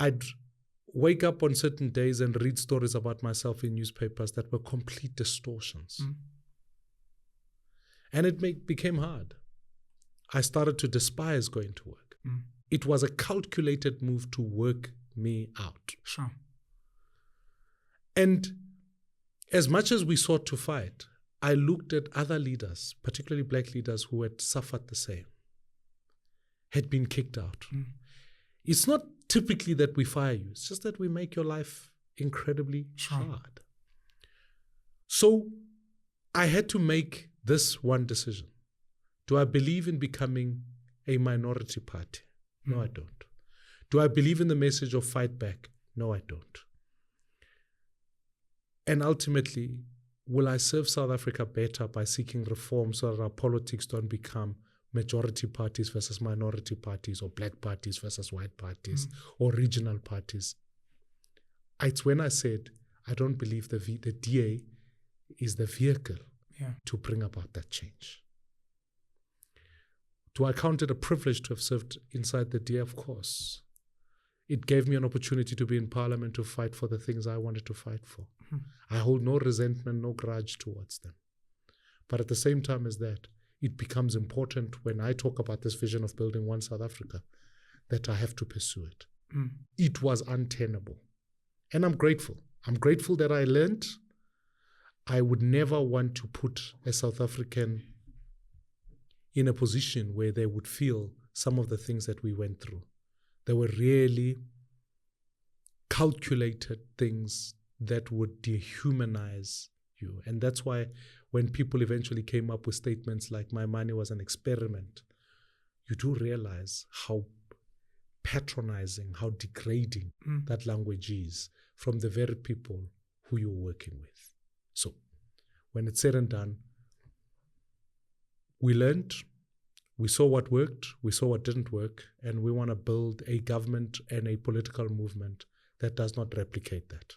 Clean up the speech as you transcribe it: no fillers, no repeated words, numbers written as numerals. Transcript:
I'd wake up on certain days and read stories about myself in newspapers that were complete distortions. And it became hard. I started to despise going to work. It was a calculated move to work me out. Sure. And as much as we sought to fight, I looked at other leaders, particularly black leaders who had suffered the same, had been kicked out. It's not typically that we fire you. It's just that we make your life incredibly hard. So I had to make this one decision. Do I believe in becoming a minority party? No, I don't. Do I believe in the message of fight back? No, I don't. And ultimately, will I serve South Africa better by seeking reform so that our politics don't become majority parties versus minority parties, or black parties versus white parties, or regional parties? It's when I said, I don't believe the DA is the vehicle to bring about that change. Do I count it a privilege to have served inside the DA? Of course. It gave me an opportunity to be in Parliament to fight for the things I wanted to fight for. I hold no resentment, no grudge towards them. But at the same time as that, it becomes important when I talk about this vision of building one South Africa that I have to pursue it. It was untenable. And I'm grateful. I'm grateful that I learned. I would never want to put a South African in a position where they would feel some of the things that we went through. They were really calculated things that would dehumanize you. And that's why when people eventually came up with statements like my money was an experiment, you do realize how patronizing, how degrading that language is from the very people who you're working with. So when it's said and done, we learned, we saw what worked, we saw what didn't work, and we want to build a government and a political movement that does not replicate that.